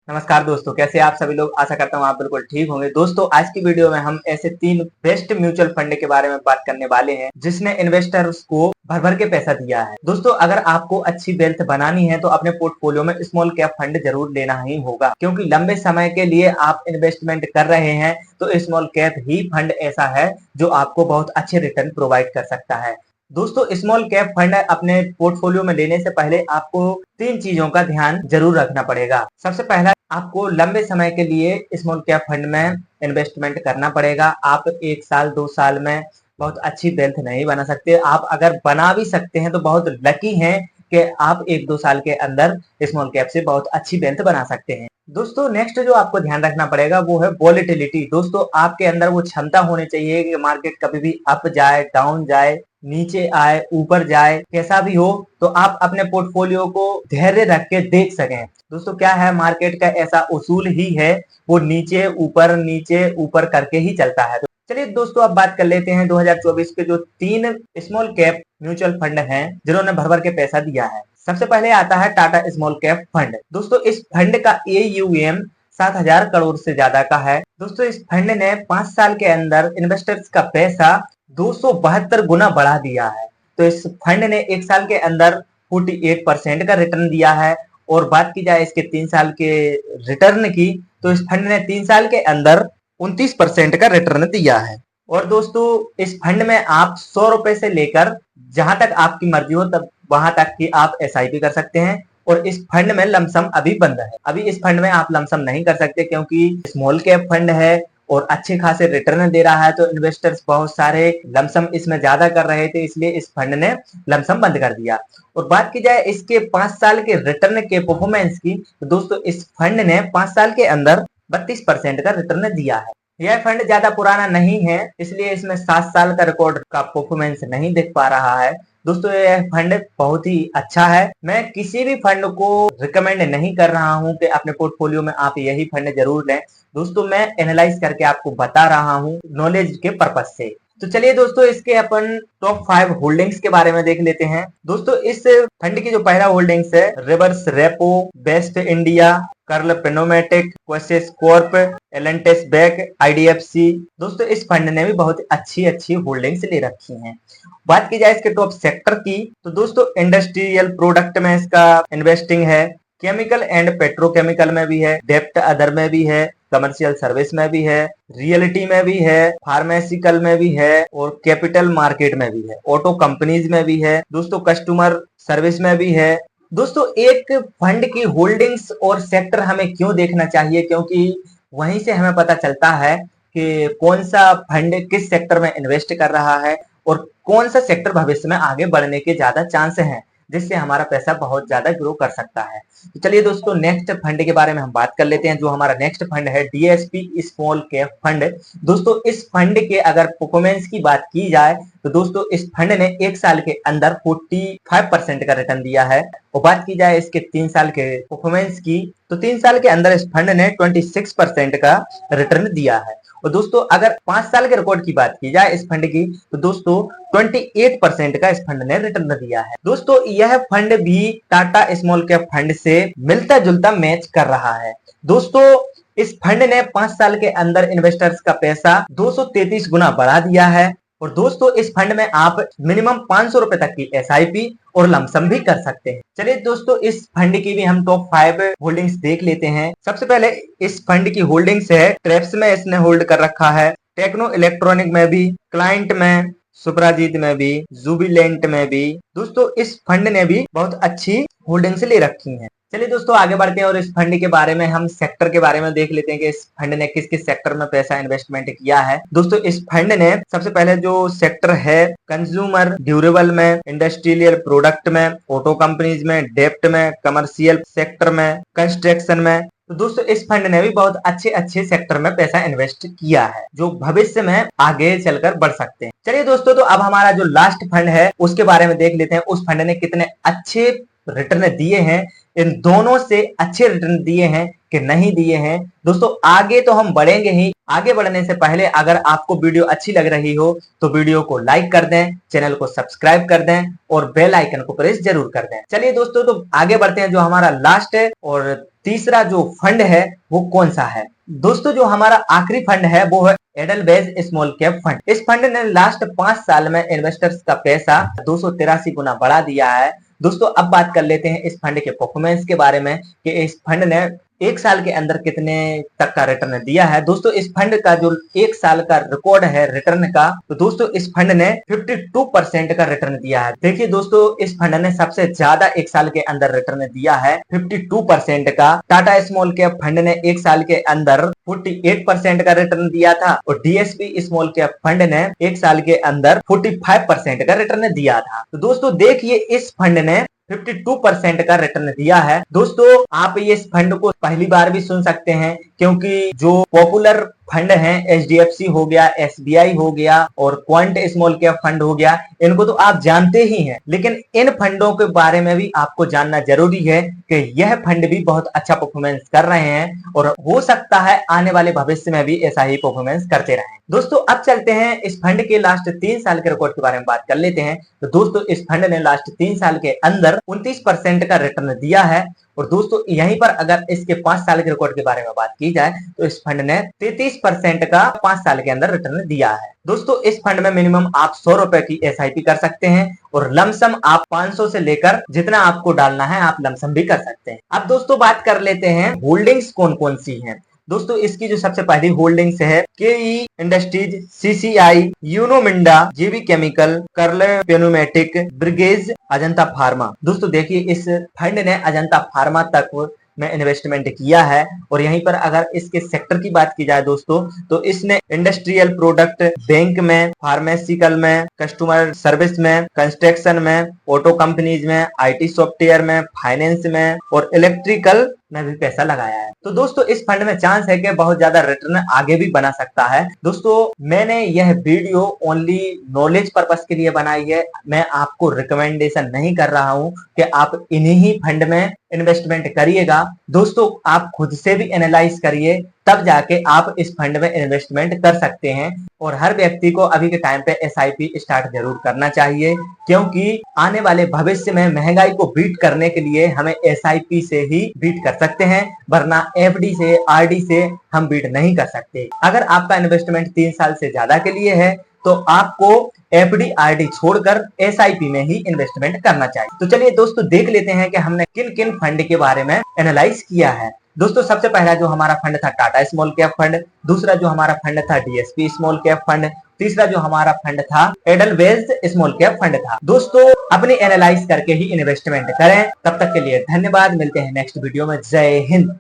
नमस्कार दोस्तों, कैसे आप सभी लोग। आशा करता हूँ आप बिल्कुल ठीक होंगे। दोस्तों, आज की वीडियो में हम ऐसे 3 बेस्ट म्यूचुअल फंड के बारे में बात करने वाले हैं जिसने इन्वेस्टर्स को भर भर के पैसा दिया है। दोस्तों, अगर आपको अच्छी वेल्थ बनानी है तो अपने पोर्टफोलियो में स्मॉल कैप फंड जरूर लेना ही होगा, क्योंकि लंबे समय के लिए आप इन्वेस्टमेंट कर रहे हैं तो स्मॉल कैप ही फंड ऐसा है जो आपको बहुत अच्छे रिटर्न प्रोवाइड कर सकता है। दोस्तों, स्मॉल कैप फंड अपने पोर्टफोलियो में लेने से पहले आपको 3 चीजों का ध्यान जरूर रखना पड़ेगा। सबसे पहला, आपको लंबे समय के लिए स्मॉल कैप फंड में इन्वेस्टमेंट करना पड़ेगा। आप 1 साल 2 साल में बहुत अच्छी वेल्थ नहीं बना सकते। आप अगर बना भी सकते हैं तो बहुत लकी हैं कि आप 1-2 साल के अंदर स्मॉल कैप से बहुत अच्छी वेल्थ बना सकते हैं। दोस्तों, नेक्स्ट जो आपको ध्यान रखना पड़ेगा वो है वॉलेटिलिटी। दोस्तों, आपके अंदर वो क्षमता होनी चाहिए कि मार्केट कभी भी अप जाए, डाउन जाए, नीचे आए, ऊपर जाए, कैसा भी हो तो आप अपने पोर्टफोलियो को धैर्य रख के देख सकें। दोस्तों, क्या है, मार्केट का ऐसा उसूल ही है, वो नीचे ऊपर करके ही चलता है। तो चलिए दोस्तों, अब बात कर लेते हैं 2024 के जो 3 स्मॉल कैप म्यूचुअल फंड हैं जिन्होंने भर भर के पैसा दिया है। सबसे पहले आता है टाटा स्मॉल कैप फंड। दोस्तों, इस फंड का AUM 7,000 करोड़ से ज्यादा का है। दोस्तों, इस फंड ने 5 साल के अंदर इन्वेस्टर्स का पैसा 272 गुना बढ़ा दिया है। तो इस फंड ने 1 साल के अंदर 48% का रिटर्न दिया है। और बात की जाए इसके 3 साल के रिटर्न की, तो इस फंड ने 3 साल के अंदर 29% का रिटर्न दिया है। और दोस्तों, इस फंड में आप 100 रुपए से लेकर जहां तक आपकी मर्जी हो तब वहां तक की आप SIP कर सकते हैं। और इस फंड में लमसम अभी बंद है। अभी इस फंड में आप लमसम नहीं कर सकते क्योंकि स्मॉल कैप फंड है और अच्छे खासे रिटर्न दे रहा है। तो इन्वेस्टर्स बहुत सारे लमसम इसमें ज्यादा कर रहे थे, इसलिए इस फंड ने लमसम बंद कर दिया। और बात की जाए इसके 5 साल के रिटर्न के परफॉर्मेंस की, तो दोस्तों इस फंड ने 5 साल के अंदर 32% का रिटर्न दिया है। यह फंड ज्यादा पुराना नहीं है, इसलिए इसमें 7 साल का रिकॉर्ड का परफॉर्मेंस नहीं दिख पा रहा है। दोस्तों, यह फंड बहुत ही अच्छा है। मैं किसी भी फंड को रिकमेंड नहीं कर रहा हूं कि अपने पोर्टफोलियो में आप यही फंड जरूर लें। दोस्तों, मैं एनालाइज करके आपको बता रहा हूं नॉलेज के पर्पज से। तो चलिए दोस्तों, इसके अपन टॉप 5 होल्डिंग्स के बारे में देख लेते हैं। दोस्तों, इस फंड की जो पहला होल्डिंग्स है, रिवर्स रेपो, बेस्ट इंडिया, कर्ल पेनोमेटिक, क्वेसेस कॉर्प, एलेंटेस बैंक, IDFC। दोस्तों, इस फंड ने भी बहुत अच्छी अच्छी होल्डिंग्स ले रखी हैं। बात की जाए इसके टॉप सेक्टर की, तो दोस्तों इंडस्ट्रियल प्रोडक्ट में इसका इन्वेस्टिंग है, केमिकल एंड पेट्रोकेमिकल में भी है, डेप्ट अदर में भी है, कमर्शियल सर्विस में भी है, रियलिटी में भी है, फार्मेसिकल में भी है और कैपिटल मार्केट में भी है, ऑटो कंपनीज में भी है, दोस्तों कस्टमर सर्विस में भी है। दोस्तों, एक फंड की होल्डिंग्स और सेक्टर हमें क्यों देखना चाहिए, क्योंकि वहीं से हमें पता चलता है कि कौन सा फंड किस सेक्टर में इन्वेस्ट कर रहा है और कौन सा सेक्टर भविष्य में आगे बढ़ने के ज्यादा चांस हैं, जिससे हमारा पैसा बहुत ज्यादा ग्रो कर सकता है। तो चलिए दोस्तों, नेक्स्ट फंड के बारे में हम बात कर लेते हैं। जो हमारा नेक्स्ट फंड है, DSP स्मॉल कैप फंड। दोस्तों, इस फंड के अगर परफॉर्मेंस की बात की जाए तो दोस्तों इस फंड ने 1 साल के अंदर 45% का रिटर्न दिया है। और बात की जाए इसके 3 साल के परफॉर्मेंस की, तो 3 साल के अंदर इस फंड ने 26% का रिटर्न दिया है। और दोस्तों, अगर 5 साल के रिकॉर्ड की बात की जाए इस फंड की, तो दोस्तों 28% का इस फंड ने रिटर्न दिया है। दोस्तों, यह फंड भी टाटा स्मॉल कैप फंड से मिलता जुलता मैच कर रहा है। दोस्तों, इस फंड ने 5 साल के अंदर इन्वेस्टर्स का पैसा 233 गुना बढ़ा दिया है। और दोस्तों, इस फंड में आप मिनिमम 500 रुपए तक की SIP और लमसम भी कर सकते हैं। चलिए दोस्तों, इस फंड की भी हम टॉप 5 होल्डिंग्स देख लेते हैं। सबसे पहले इस फंड की होल्डिंग्स है, ट्रेप्स में इसने होल्ड कर रखा है, टेक्नो इलेक्ट्रॉनिक में भी, क्लाइंट में, सुपराजीत में भी, जुबिलेंट में भी। दोस्तों, इस फंड ने भी बहुत अच्छी होल्डिंग्स ले रखी हैं। चलिए दोस्तों, आगे बढ़ते हैं और इस फंड के बारे में हम सेक्टर के बारे में देख लेते हैं कि इस फंड ने किस किस सेक्टर में पैसा इन्वेस्टमेंट किया है। दोस्तों, इस फंड ने सबसे पहले जो सेक्टर है, कंज्यूमर ड्यूरेबल में, इंडस्ट्रियल प्रोडक्ट में, ऑटो कंपनीज में, डेप्ट में, कमर्शियल सेक्टर में, कंस्ट्रक्शन में। तो दोस्तों, इस फंड ने भी बहुत अच्छे अच्छे सेक्टर में पैसा इन्वेस्ट किया है जो भविष्य में आगे चलकर बढ़ सकते हैं। चलिए दोस्तों, तो अब हमारा जो लास्ट फंड है उसके बारे में देख लेते हैं। उस फंड ने कितने अच्छे रिटर्न दिए हैं, इन दोनों से अच्छे रिटर्न दिए हैं कि नहीं दिए हैं। दोस्तों, आगे तो हम बढ़ेंगे ही। आगे बढ़ने से पहले अगर आपको वीडियो अच्छी लग रही हो तो वीडियो को लाइक कर दें, चैनल को सब्सक्राइब कर दें और बेल आइकन को प्रेस जरूर कर दें। चलिए दोस्तों, तो आगे बढ़ते हैं। जो हमारा लास्ट और तीसरा जो फंड है वो कौन सा है। दोस्तों जो हमारा आखिरी फंड है वो है एडलवेज स्मॉल कैप फंड। इस फंड ने लास्ट 5 साल में इन्वेस्टर्स का पैसा 283 गुना बढ़ा दिया है। दोस्तों अब बात कर लेते हैं इस फंड के परफॉर्मेंस के बारे में कि इस फंड ने 1 साल के अंदर कितने तक का रिटर्न दिया है। दोस्तों इस फंड का जो 1 साल का रिकॉर्ड है रिटर्न का, तो दोस्तों इस फंड ने 52% का रिटर्न दिया है। देखिए दोस्तों इस फंड ने सबसे ज्यादा 1 साल के अंदर रिटर्न दिया है 52% का। टाटा स्मॉल कैप फंड ने 1 साल के अंदर 48% का रिटर्न दिया था और डीएसपी स्मॉल कैप फंड ने 1 साल के अंदर 45% का रिटर्न दिया था। तो दोस्तों देखिए इस फंड ने 52% का रिटर्न दिया है। दोस्तों आप ये इस फंड को पहली बार भी सुन सकते हैं क्योंकि जो पॉपुलर फंड हैं एचडीएफसी हो गया, एसबीआई हो गया और क्वांट स्मॉल कैप फंड हो गया, इनको तो आप जानते ही हैं, लेकिन इन फंडों के बारे में भी आपको जानना जरूरी है कि यह फंड भी बहुत अच्छा परफॉर्मेंस कर रहे हैं और हो सकता है आने वाले भविष्य में भी ऐसा ही परफॉर्मेंस करते रहें। दोस्तों अब चलते हैं इस फंड के लास्ट 3 साल के रिकॉर्ड के बारे में बात कर लेते हैं। तो दोस्तों इस फंड ने लास्ट 3 साल के अंदर 29% का रिटर्न दिया है और दोस्तों यहीं पर अगर इसके 5 साल के रिकॉर्ड के बारे में बात की जाए तो इस फंड ने 33% का 5 साल के अंदर रिटर्न दिया है। दोस्तों इस फंड में मिनिमम आप 100 रुपए की एसआईपी कर सकते हैं और लमसम आप 500 से लेकर जितना आपको डालना है आप लमसम भी कर सकते हैं। अब दोस्तों बात कर लेते हैं होल्डिंग्स कौन कौन सी हैं। दोस्तों इसकी जो सबसे पहली होल्डिंग्स है केई इंडस्ट्रीज, सीसीआई, यूनो मिंडा, जेबी केमिकल, कर्ले पेनुमेटिक, ब्रिगेज, अजंता फार्मा। दोस्तों देखिए इस फंड ने अजंता फार्मा तक में इन्वेस्टमेंट किया है और यहीं पर अगर इसके सेक्टर की बात की जाए दोस्तों तो इसने इंडस्ट्रियल प्रोडक्ट, बैंक में, फार्मेसिकल में, कस्टमर सर्विस में, कंस्ट्रक्शन में, ऑटो कंपनीज में, आईटी सॉफ्टवेयर में, फाइनेंस में और इलेक्ट्रिकल में भी पैसा लगाया है। तो दोस्तों इस फंड में चांस है कि बहुत ज्यादा रिटर्न आगे भी बना सकता है। दोस्तों मैंने यह वीडियो ओनली नॉलेज पर्पस के लिए बनाई है, मैं आपको रिकमेंडेशन नहीं कर रहा हूं कि आप इन्हीं ही फंड में इन्वेस्टमेंट करिएगा। दोस्तों आप खुद से भी एनालाइज करिए तब जाके आप इस फंड में इन्वेस्टमेंट कर सकते हैं और हर व्यक्ति को अभी के टाइम पे एसआईपी स्टार्ट जरूर करना चाहिए क्योंकि आने वाले भविष्य में महंगाई को बीट करने के लिए हमें एसआईपी से ही बीट कर सकते हैं, वरना एफडी से, आरडी से हम बीट नहीं कर सकते। अगर आपका इन्वेस्टमेंट 3 साल से ज्यादा के लिए है तो आपको एफडी आरडी छोड़कर एसआईपी में ही इन्वेस्टमेंट करना चाहिए। तो चलिए दोस्तों देख लेते हैं कि हमने किन किन फंड के बारे में एनालाइज किया है। दोस्तों सबसे पहला जो हमारा फंड था टाटा स्मॉल कैप फंड, दूसरा जो हमारा फंड था डीएसपी स्मॉल कैप फंड, तीसरा जो हमारा फंड था एडलवेज स्मॉल कैप फंड था। दोस्तों अपनी एनालाइज करके ही इन्वेस्टमेंट करें। तब तक के लिए धन्यवाद, मिलते हैं नेक्स्ट वीडियो में। जय हिंद।